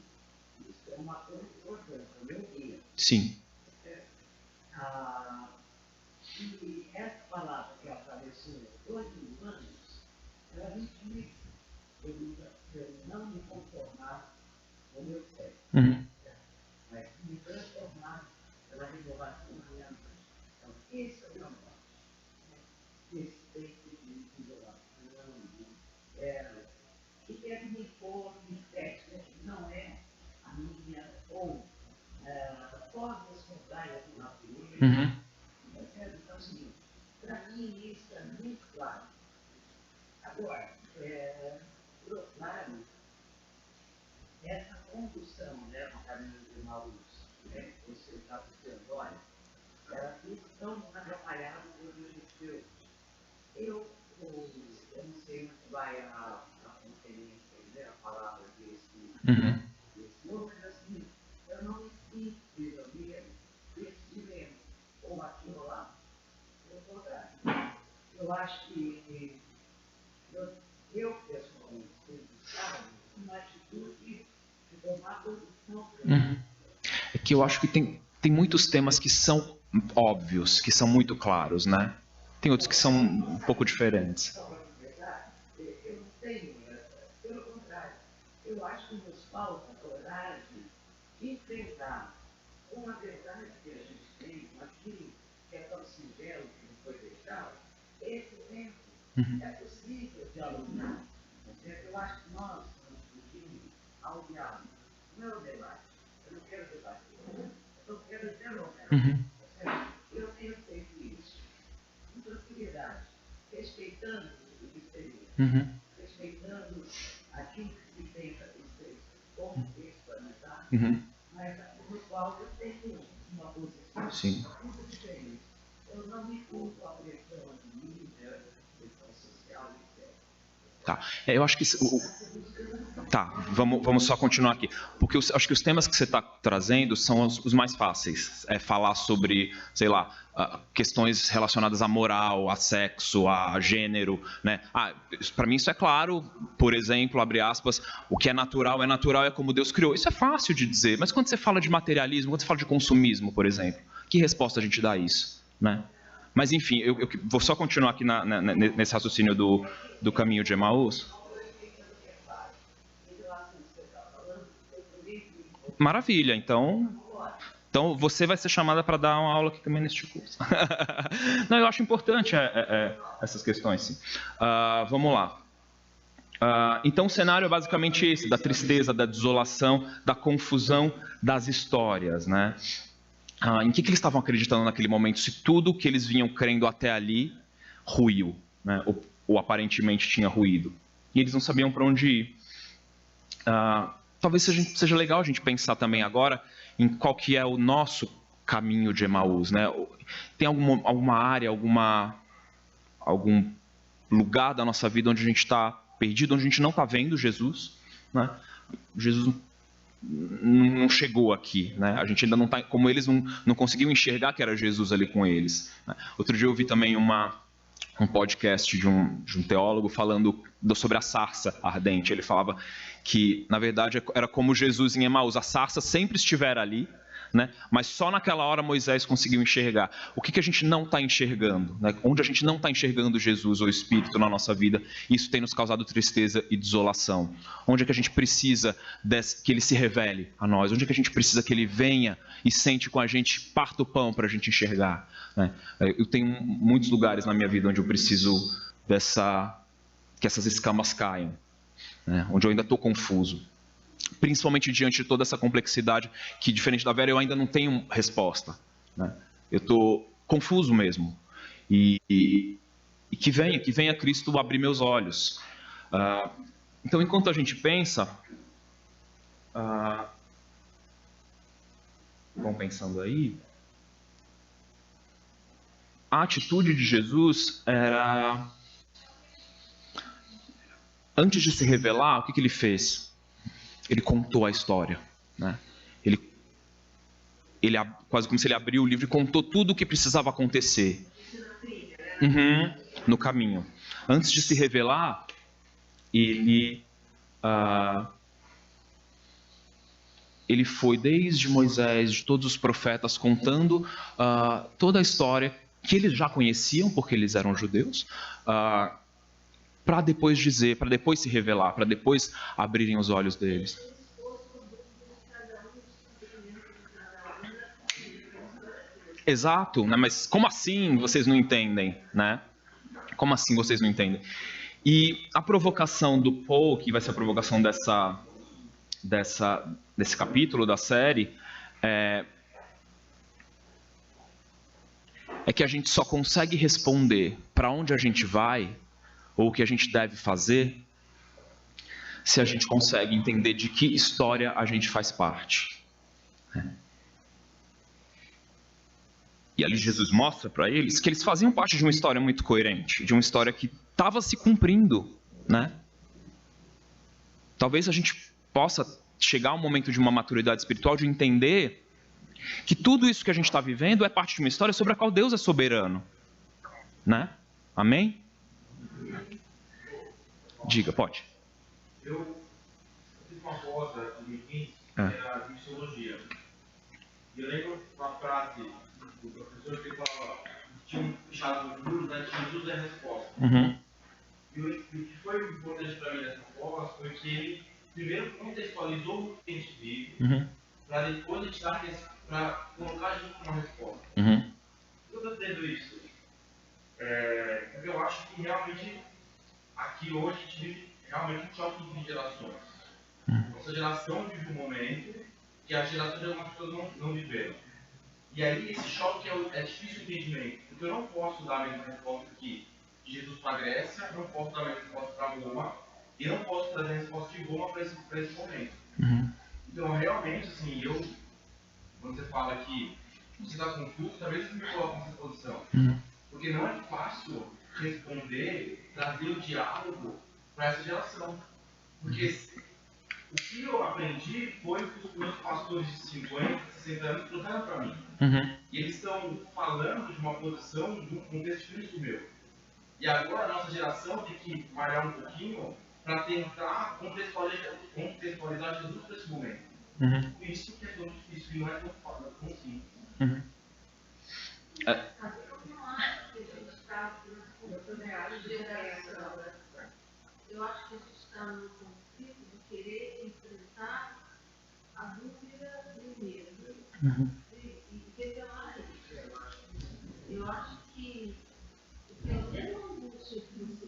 isso é uma coisa importante, é o meu guia. Sim. E essa palavra que apareceu 2 mil anos, ela me diz eu não me conformar com o meu século, mas me transformar pela renovação da minha mente. Então, esse for de técnica que não é a minha, ou formas contrárias do natureza. Então, assim, para mim isso é muito claro. Agora, por outro lado, essa condução, né, no caminho de Maús, né, que você está dizendo, olha, ela fica tão atrapalhada por Deus. Eu não sei onde vai a conferência, né, a palavra desse outro, mas assim, eu não me sinto prisioneiro desse dilema, ou aquilo lá. Pelo contrário, eu acho que eu pessoalmente, tenho buscado uma atitude de tomar posição. É que eu acho que tem muitos temas que são óbvios, que são muito claros, né? Tem outros que são um pouco diferentes. Eu não tenho, pelo contrário, eu acho que nos falta coragem de enfrentar com a verdade que a gente tem, com aquilo que é tão singelo que não foi deixado, esse tempo é possível dialogar. Eu acho que nós estamos fugindo ao diálogo, não é o debate. Eu não quero debater, eu quero dialogar. Eu tenho feito isso com tranquilidade, respeitando o diferente, respeitando aquilo que se tenta contextualizar, mas no qual eu tenho uma posição muito diferente. Eu não me culpo a pressão de mídia, pressão social, etc. Tá, eu acho que... Tá, vamos só continuar aqui. Porque eu acho que os temas que você está trazendo são os mais fáceis. É falar sobre, sei lá, questões relacionadas à moral, a sexo, a gênero, né? Para mim isso é claro. Por exemplo, abre aspas, o que é natural é como Deus criou. Isso é fácil de dizer, mas quando você fala de materialismo, quando você fala de consumismo, por exemplo, que resposta a gente dá a isso, né? Mas enfim, eu vou só continuar aqui nesse raciocínio do caminho de Emaús. Maravilha, então você vai ser chamada para dar uma aula aqui também neste curso. Não, eu acho importante essas questões, sim. Vamos lá. Então o cenário é basicamente esse, da tristeza, da desolação, da confusão das histórias, né? Em que eles estavam acreditando naquele momento, se tudo que eles vinham crendo até ali ruiu, né? ou aparentemente tinha ruído. E eles não sabiam para onde ir. Talvez seja legal a gente pensar também agora em qual que é o nosso caminho de Emaús, né? Tem alguma área, algum lugar da nossa vida onde a gente está perdido, onde a gente não está vendo Jesus, né? Jesus não chegou aqui, né? A gente ainda não está, como eles não conseguiam enxergar que era Jesus ali com eles, né? Outro dia eu vi também um podcast de um teólogo falando sobre a sarça ardente. Ele falava que, na verdade, era como Jesus em Emaús. A sarça sempre estivera ali, né? Mas só naquela hora Moisés conseguiu enxergar. O que a gente não está enxergando, né? Onde a gente não está enxergando Jesus ou o Espírito na nossa vida, isso tem nos causado tristeza e desolação. Onde é que a gente precisa que Ele se revele a nós? Onde é que a gente precisa que Ele venha e sente com a gente, parta o pão para a gente enxergar, né? Eu tenho muitos lugares na minha vida onde eu preciso que essas escamas caiam, né? Onde eu ainda estou confuso. Principalmente diante de toda essa complexidade que, diferente da Vera, eu ainda não tenho resposta, né? Eu estou confuso mesmo. E que venha Cristo abrir meus olhos. Então, enquanto a gente pensa... vão pensando aí... A atitude de Jesus era... Antes de se revelar, o que ele fez? Ele contou a história, né? Ele quase como se ele abriu o livro e contou tudo o que precisava acontecer. No caminho. Antes de se revelar, ele foi desde Moisés, de todos os profetas, contando toda a história que eles já conheciam, porque eles eram judeus, para depois dizer, para depois se revelar, para depois abrirem os olhos deles. Exato, né? Mas como assim vocês não entendem, né? Como assim vocês não entendem? E a provocação do Paul, que vai ser a provocação desse capítulo da série, é que a gente só consegue responder para onde a gente vai, ou o que a gente deve fazer, se a gente consegue entender de que história a gente faz parte. E ali Jesus mostra para eles que eles faziam parte de uma história muito coerente, de uma história que estava se cumprindo, né? Talvez a gente possa chegar a um momento de uma maturidade espiritual de entender que tudo isso que a gente está vivendo é parte de uma história sobre a qual Deus é soberano, né? Amém? Diga, pode. Eu fiz uma pós em 2015, que era a mixologia. E eu lembro uma frase do professor que falava que tinham fechado os muros, né, que Jesus é a resposta. Uhum. E o que foi importante para mim nessa pós foi que ele primeiro contextualizou o que a gente vive, para depois a gente para colocar a gente como uma resposta. Uhum. Por que eu estou dizendo isso? Porque eu acho que realmente aqui hoje a gente vive realmente um choque de gerações. Nossa geração vive um momento que a geração de algumas pessoas não viveram. E aí esse choque é difícil de entendimento, porque eu não posso dar a mesma resposta aqui de Jesus para a Grécia, não posso dar a mesma resposta para Roma, e não posso trazer a resposta de Roma para esse momento. Então realmente, assim, quando você fala que você está confuso, talvez você me coloque nessa posição. Porque não é fácil responder, trazer o diálogo para essa geração. Porque o que eu aprendi foi o que os meus pastores de 50, 60 anos trouxeram para mim. E eles estão falando de uma posição, de um contexto diferente do meu. E agora a nossa geração tem que malhar um pouquinho para tentar contextualizar Jesus para esse momento. Por isso que é tão difícil e não é tão fácil, tão simples. Eu não acho que a gente está numa geração. Eu acho que a gente está num conflito de querer enfrentar a dúvida primeiro. E revelar isso. Eu acho que o problema angústia que você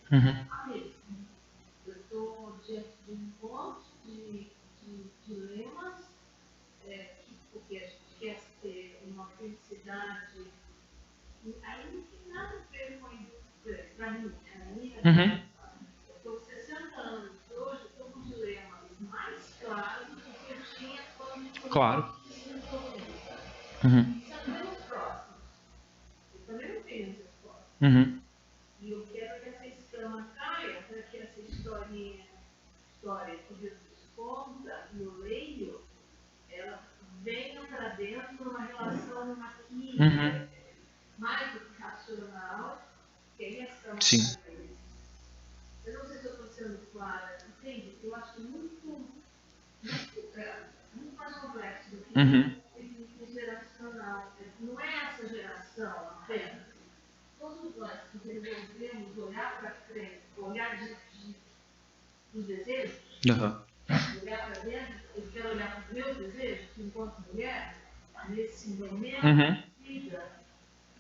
tem, eu estou diante de um monte de dilemas, porque a gente quer ter uma felicidade. Aí não tem nada a ver com isso, para mim, eu estou 60 anos, hoje eu estou com dilemas mais claros do que eu tinha quando eu Claro. São menos próximos. Eu também não tenho essa resposta. E eu quero que essa escama caia para que essa história que Jesus conta, e eu leio, ela venha para dentro de uma relação aqui, mais do que racional, que é essa. Sim. Eu não sei se eu estou sendo clara, entende? Eu acho muito mais complexo do que geracional. Não é essa geração apenas. Todos nós que resolvemos olhar para frente, olhar dos desejos, olhar para dentro, eu quero olhar para os meus desejos, enquanto mulher, nesse momento de vida,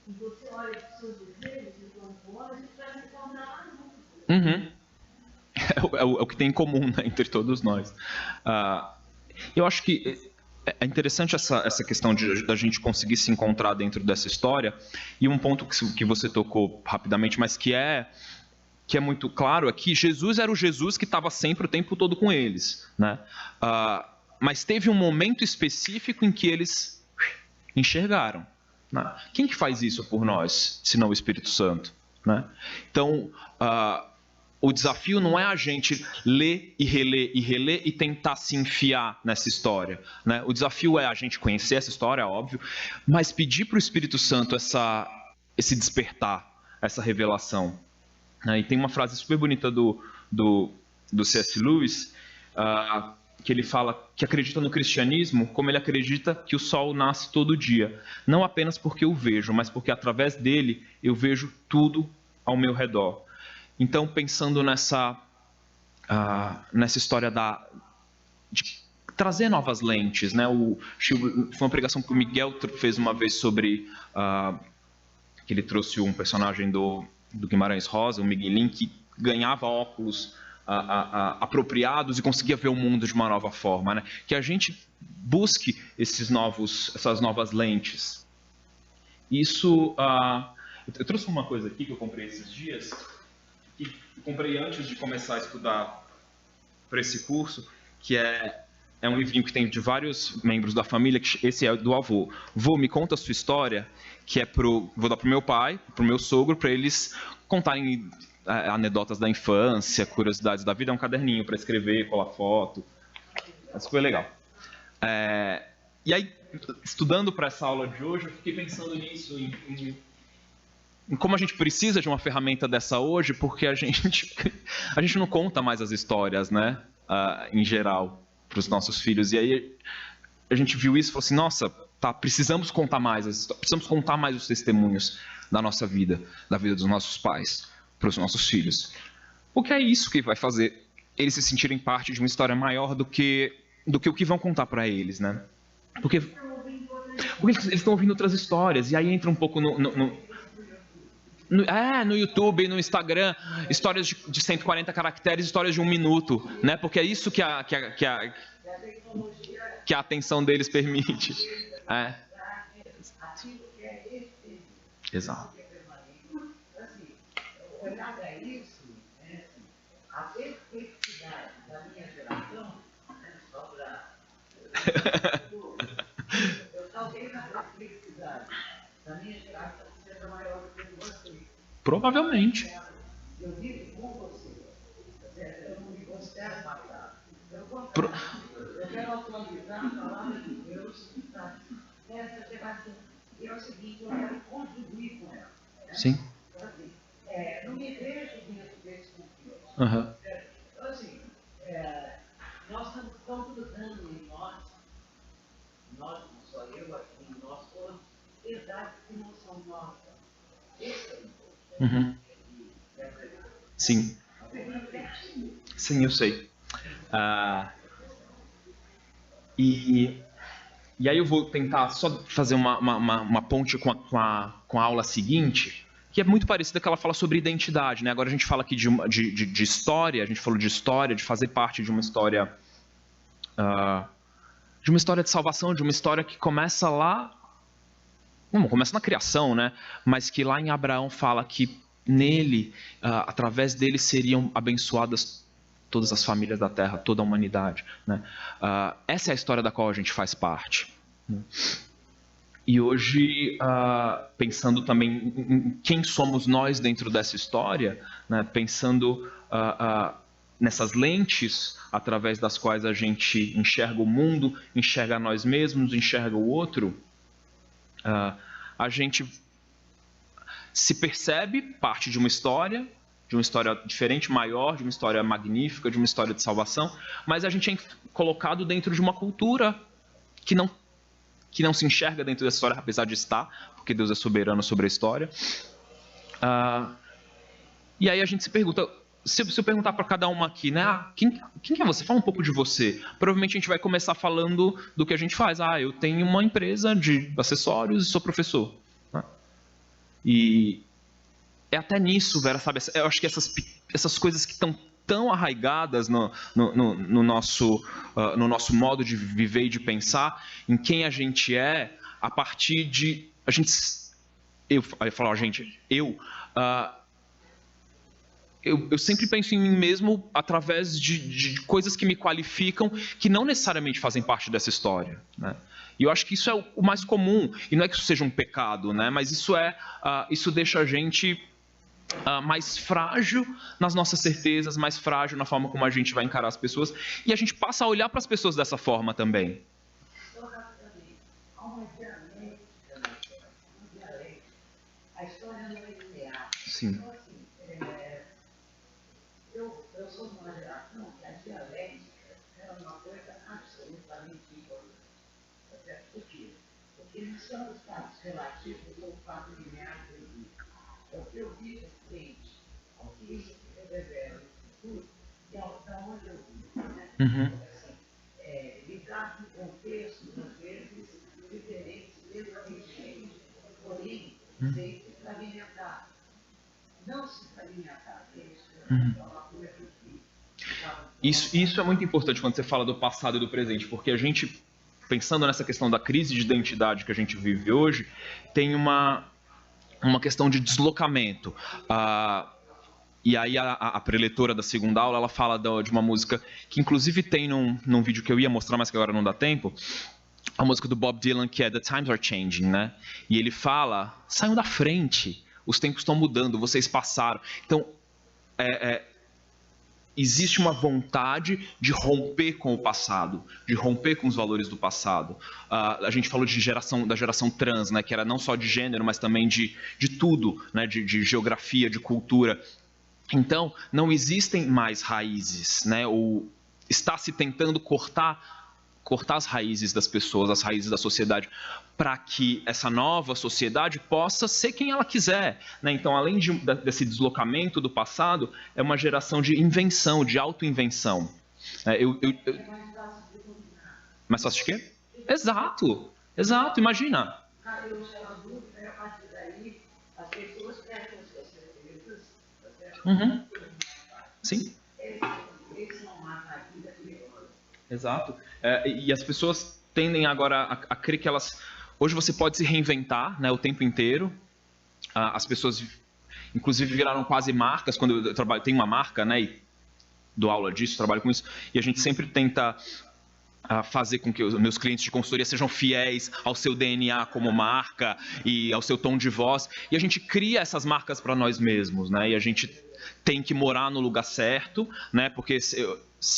e você olha para os seus desejos, enquanto homem, a gente vai se encontrar lá junto. É o que tem em comum, né, entre todos nós. Eu acho que é interessante essa questão da gente conseguir se encontrar dentro dessa história, e um ponto que você tocou rapidamente, mas que é muito claro, é que Jesus era o Jesus que estava sempre o tempo todo com eles, né? Mas teve um momento específico em que eles enxergaram, né? Quem que faz isso por nós, se não o Espírito Santo, né? Então, o desafio não é a gente ler e reler e tentar se enfiar nessa história, né? O desafio é a gente conhecer essa história, óbvio, mas pedir para o Espírito Santo esse despertar, essa revelação. E tem uma frase super bonita do C.S. Lewis, que ele fala que acredita no cristianismo como ele acredita que o sol nasce todo dia. Não apenas porque eu vejo, mas porque através dele eu vejo tudo ao meu redor. Então, pensando nessa história de trazer novas lentes, né? Foi uma pregação que o Miguel fez uma vez sobre que ele trouxe um personagem do Guimarães Rosa, o Miguelinho, que ganhava óculos apropriados e conseguia ver o mundo de uma nova forma, né? Que a gente busque essas novas lentes. Isso, eu trouxe uma coisa aqui que eu comprei esses dias, que eu comprei antes de começar a estudar para esse curso, que é um livrinho que tem de vários membros da família, que esse é do avô. Vô, me conta a sua história, que vou dar para o meu pai, para o meu sogro, para eles contarem anedotas da infância, curiosidades da vida. É um caderninho para escrever, colar foto. Isso foi legal. E aí, estudando para essa aula de hoje, eu fiquei pensando nisso, em como a gente precisa de uma ferramenta dessa hoje, porque a gente não conta mais as histórias, né? Em geral, para os nossos filhos. E aí a gente viu isso e falou assim, nossa, precisamos contar mais os testemunhos da nossa vida, da vida dos nossos pais, para os nossos filhos. Porque é isso que vai fazer eles se sentirem parte de uma história maior do que o que vão contar para eles, né? Porque eles estão ouvindo outras histórias, e aí entra um pouco no YouTube, no Instagram, histórias de 140 caracteres, histórias de 1 minuto, né? Porque é isso que a atenção deles permite. Exato. Olhar para isso, a perplexidade da minha geração, só para. Talvez a perplexidade da minha geração seja maior do que a de vocês. Provavelmente. Eu vivo com você. Eu não me considero matado. Eu quero atualizar a palavra de Deus nessa geração. E é o seguinte, eu quero contribuir com ela. Sim. Não me vejo dentro desse conflito. Uhum. Então, assim, nós estamos lutando em nós, não só eu, aqui em nós todos, verdades que não são nossas. Esse é o importante. Uhum. Sim. Sim, eu sei. E aí eu vou tentar só fazer uma ponte com a aula seguinte, que é muito parecida, que ela fala sobre identidade, né? Agora a gente fala aqui de história, a gente falou de história, de fazer parte de uma história de salvação, de uma história que começa lá, começa na criação, né? Mas que lá em Abraão fala que nele, através dele seriam abençoadas todas as famílias da terra, toda a humanidade, né? Essa é a história da qual a gente faz parte. E hoje, pensando também em quem somos nós dentro dessa história, né? Pensando nessas lentes através das quais a gente enxerga o mundo, enxerga nós mesmos, enxerga o outro, a gente se percebe parte de uma história diferente, maior, de uma história magnífica, de uma história de salvação, mas a gente é colocado dentro de uma cultura que não se enxerga dentro dessa história, apesar de estar, porque Deus é soberano sobre a história. E aí a gente se pergunta, se eu perguntar para cada uma aqui, né? Quem é você? Fala um pouco de você. Provavelmente a gente vai começar falando do que a gente faz. Eu tenho uma empresa de acessórios e sou professor. Né? E é até nisso, Vera, sabe? Eu acho que essas coisas que estão tão arraigadas no nosso modo de viver e de pensar, em quem a gente é, a partir de... Eu sempre penso em mim mesmo através de coisas que me qualificam, que não necessariamente fazem parte dessa história, né? E eu acho que isso é o mais comum, e não é que isso seja um pecado, né? Mas isso deixa a gente mais frágil nas nossas certezas, mais frágil na forma como a gente vai encarar as pessoas, e a gente passa a olhar para as pessoas dessa forma também. A história não é linear. Sim. Então, assim, eu sou de uma geração que a dialética era uma coisa absolutamente importante. Por quê? Porque não são os fatos relativos ou o fato linear que eu vi. É o que eu vi de frente, ao que isso revela no futuro e da onde eu vi. Né? Uhum. Assim, lidar com contextos, às vezes, diferentes, mesmo que diferentes, porém, sempre para alimentar. não se faria minha cabeça, uma coisa que Isso é muito importante quando você fala do passado e do presente, porque a gente, pensando nessa questão da crise de identidade que a gente vive hoje, tem uma questão de deslocamento. E aí a preletora da segunda aula, ela fala de uma música que inclusive tem num vídeo que eu ia mostrar, mas que agora não dá tempo, a música do Bob Dylan, que é The Times Are Changing, né? E ele fala, saiam da frente, os tempos estão mudando, vocês passaram. Então, existe uma vontade de romper com o passado, de romper com os valores do passado. A gente falou da geração trans, né, que era não só de gênero, mas também de tudo, né, de geografia, de cultura. Então, não existem mais raízes, né, ou está se tentando cortar as raízes das pessoas, as raízes da sociedade, para que essa nova sociedade possa ser quem ela quiser, né? Então, além desse deslocamento do passado, é uma geração de invenção, de autoinvenção. Mais fácil de quê? Exato, imagina. eu já adulto, a partir daí, as pessoas prestam suas certezas, Sim. eles não matam a vida perigosa. Exato. E as pessoas tendem agora a crer que elas... Hoje você pode se reinventar, né, o tempo inteiro. As pessoas, inclusive, viraram quase marcas. Quando eu trabalho, tenho uma marca, né, e dou aula disso, trabalho com isso, e a gente sempre tenta fazer com que os meus clientes de consultoria sejam fiéis ao seu DNA como marca e ao seu tom de voz. E a gente cria essas marcas para nós mesmos, né? E a gente tem que morar no lugar certo, né? Porque se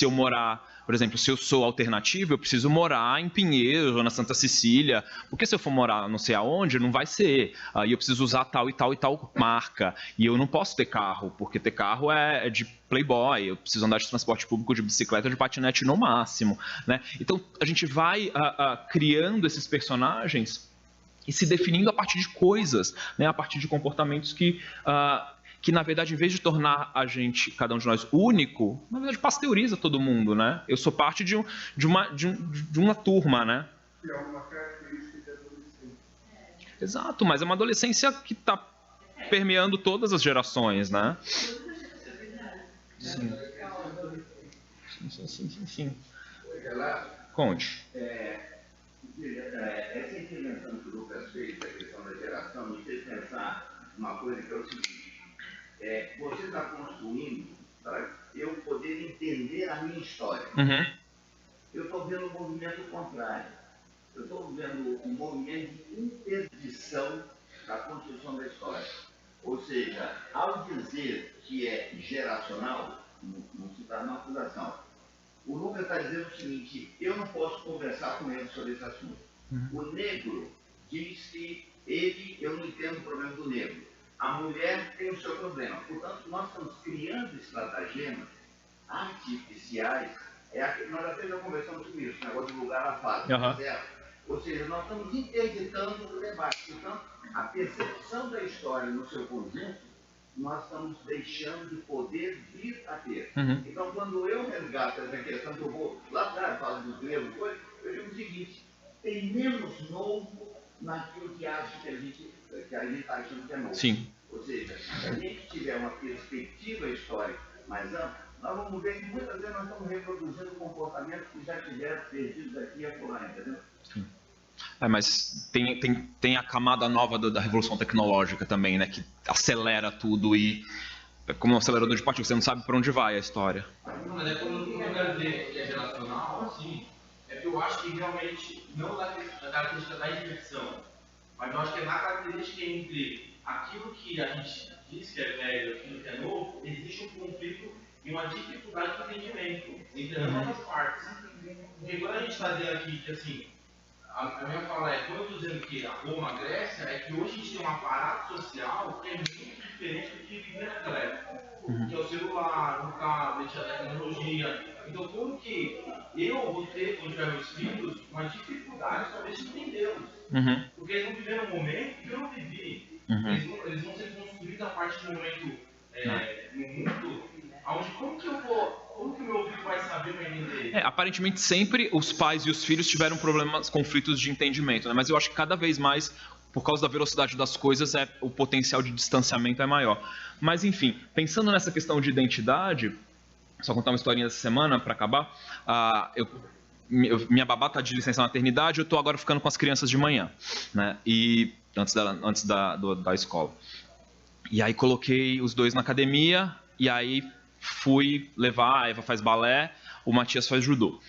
eu morar... Por exemplo, se eu sou alternativo, eu preciso morar em Pinheiros ou na Santa Cecília, porque se eu for morar não sei aonde, não vai ser. E eu preciso usar tal e tal e tal marca. E eu não posso ter carro, porque ter carro é de playboy, eu preciso andar de transporte público, de bicicleta, de patinete no máximo, né? Então, a gente vai criando esses personagens e se definindo a partir de coisas, né? A partir de comportamentos que na verdade, em vez de tornar a gente, cada um de nós, único, na verdade pasteuriza todo mundo, né? Eu sou parte de uma turma, né? Que é uma característica de adolescência. Exato, mas é uma adolescência que está permeando todas as gerações, né? Sim. Sim. Conte. Essa intervenção que o Lucas fez, da questão da geração, me fez pensar uma coisa que é o seguinte. Você está construindo para eu poder entender a minha história. Eu estou vendo um movimento contrário. Eu estou vendo um movimento de interdição da construção da história. Ou seja, ao dizer que é geracional, não se dá uma acusação. O Lucas está dizendo o seguinte, eu não posso conversar com ele sobre esse assunto. O negro diz que eu não entendo o problema do negro. A mulher tem o seu problema. Portanto, nós estamos criando estratagemas artificiais. Nós até já conversamos sobre isso, o negócio de lugar a fala, certo? Ou seja, nós estamos interditando o debate. Portanto, a percepção da história no seu conjunto, nós estamos deixando de poder vir a ter. Então, quando eu resgato essa questão, que eu vou lá atrás, falo dos gregos, eu digo o seguinte, tem menos novo naquilo que acha que a gente está achando que é novo. Sim. Ou seja, se a gente tiver uma perspectiva histórica mais ampla, nós vamos ver que muitas vezes nós estamos reproduzindo comportamentos que já tiveram perdidos aqui e acolá, entendeu? Sim. Mas tem a camada nova da revolução tecnológica também, né? Que acelera tudo e, como um acelerador de partículas, você não sabe para onde vai a história. Mas é como eu quero dizer que é geracional, assim, é que eu acho que realmente, não na característica da inversão, mas eu acho que é na característica entre aquilo que a gente diz que é velho e aquilo que é novo, existe um conflito e uma dificuldade de entendimento entre ambas as partes. Porque quando a gente está dizendo aqui que, assim, a minha fala quando eu estou dizendo que a Roma, a Grécia, é que hoje a gente tem um aparato social que é muito diferente do que vivia naquela época. Que é o celular, o tablet, a tecnologia. Então, como que eu vou ter, quando tiver meus filhos, uma dificuldade talvez de entendê-los? Porque eles não viveram um momento que eu não vivi. Eles vão ser construídos a partir de um momento no mundo, onde como que o meu filho vai saber para entender? Aparentemente sempre os pais e os filhos tiveram problemas, conflitos de entendimento, né? Mas eu acho que cada vez mais por causa da velocidade das coisas, o potencial de distanciamento é maior. Mas, enfim, pensando nessa questão de identidade, só contar uma historinha dessa semana para acabar. Minha babá está de licença maternidade, eu estou agora ficando com as crianças de manhã, né? E antes da escola. E aí coloquei os dois na academia, e aí fui levar, a Eva faz balé, o Matias faz judô.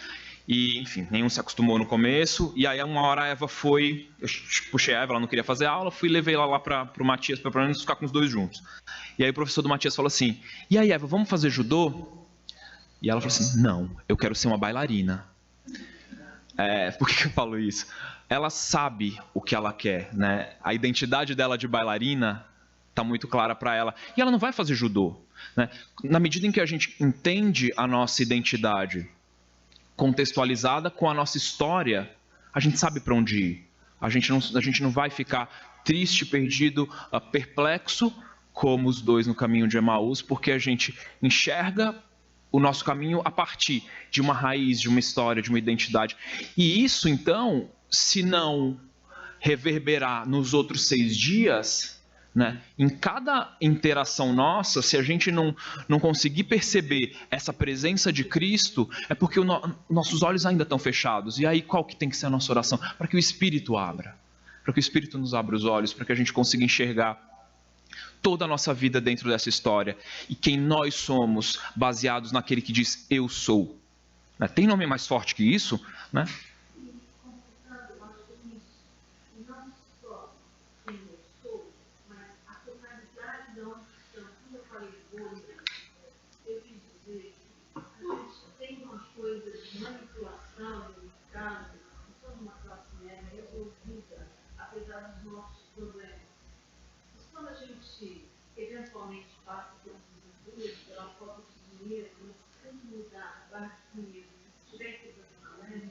E, enfim, nenhum se acostumou no começo. E aí, uma hora a Eva foi... Eu puxei a Eva, ela não queria fazer aula. Levei ela lá para o Matias, para pelo menos ficar com os dois juntos. E aí o professor do Matias falou assim, e aí, Eva, vamos fazer judô? E ela falou assim, não, eu quero ser uma bailarina. Por que eu falo isso? Ela sabe o que ela quer, né? A identidade dela de bailarina está muito clara para ela. E ela não vai fazer judô, né? Na medida em que a gente entende a nossa identidade contextualizada com a nossa história, a gente sabe para onde ir. A gente não vai ficar triste, perdido, perplexo, como os dois no caminho de Emaús, porque a gente enxerga o nosso caminho a partir de uma raiz, de uma história, de uma identidade. E isso, então, se não reverberar nos outros 6 dias... né? Em cada interação nossa, se a gente não conseguir perceber essa presença de Cristo, é porque nossos olhos ainda estão fechados. E aí qual que tem que ser a nossa oração? Para que o Espírito abra, para que o Espírito nos abra os olhos, para que a gente consiga enxergar toda a nossa vida dentro dessa história e quem nós somos, baseados naquele que diz eu sou. Né? Tem nome mais forte que isso? Né? Eventualmente passa por um desafio, pela falta de dinheiro, mas se mudar, vai dinheiro, se tiver que fazer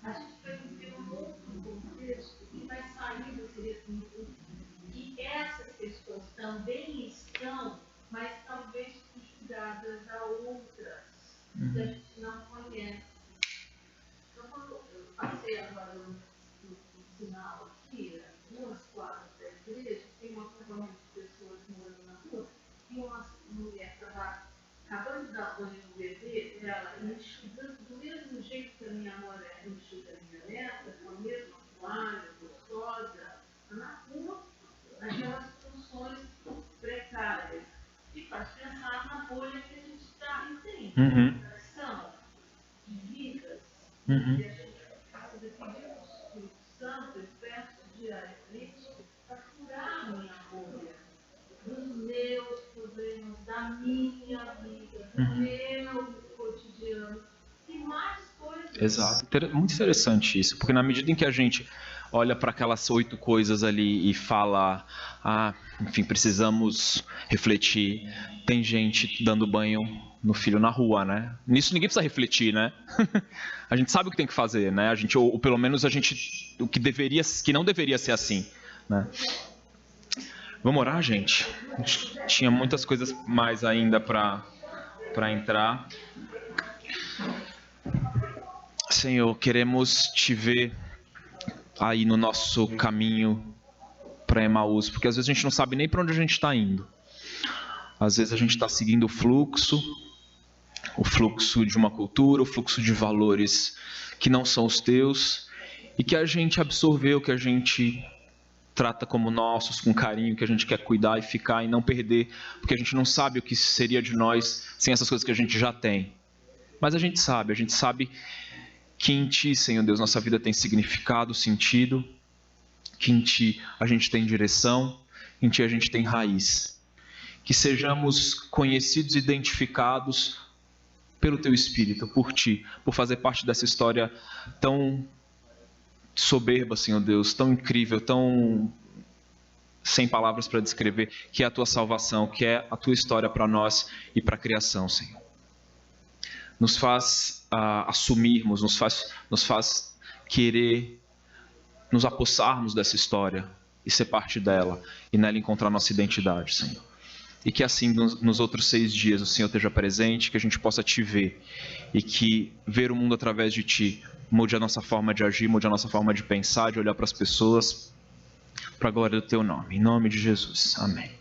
a gente vai viver um outro contexto que vai sair desse recinto. E essas questões também estão, mas talvez conjugadas a outras que a gente não conhece. Então, quando eu passei agora no sinal aqui, 2 quadras da igreja, tem uma acampamento de pessoas morando na rua, e uma mulher estava acabando de dar banho no bebê dela, enxugando do mesmo jeito que a minha nora enxuga a minha neta, com a mesma toalha gostosa, na rua, naquelas funções precárias. E faz pensar na bolha que a gente está em tempo. São de vidas, e a gente precisa pedir ao Espírito Santo, eu peço diariamente, para curar a minha bolha, dos meus problemas, da minha vida, do meu cotidiano, e mais coisas. Exato. Muito interessante isso, porque na medida em que a gente olha para aquelas 8 coisas ali e fala, enfim, precisamos refletir, tem gente dando banho no filho na rua, né? Nisso ninguém precisa refletir, né? A gente sabe o que tem que fazer, né? Ou pelo menos o que não deveria ser assim, né? Vamos orar, gente? A gente tinha muitas coisas mais ainda para entrar. Senhor, queremos te ver aí no nosso caminho para Emaús, porque às vezes a gente não sabe nem para onde a gente está indo. Às vezes a gente está seguindo o fluxo de uma cultura, o fluxo de valores que não são os teus, e que a gente absorveu, que a gente trata como nossos, com carinho, que a gente quer cuidar e ficar e não perder, porque a gente não sabe o que seria de nós sem essas coisas que a gente já tem. Mas a gente sabe que em Ti, Senhor Deus, nossa vida tem significado, sentido, que em Ti a gente tem direção, em Ti a gente tem raiz. Que sejamos conhecidos e identificados pelo Teu Espírito, por Ti, por fazer parte dessa história tão soberba, Senhor Deus, tão incrível, tão sem palavras para descrever, que é a Tua salvação, que é a Tua história para nós e para a criação, Senhor. Nos faz assumirmos, nos faz querer nos apossarmos dessa história e ser parte dela e nela encontrar nossa identidade, Senhor. E que assim nos outros 6 dias o Senhor esteja presente, que a gente possa Te ver e que ver o mundo através de Ti mude a nossa forma de agir, mude a nossa forma de pensar, de olhar para as pessoas para a glória do teu nome. Em nome de Jesus. Amém.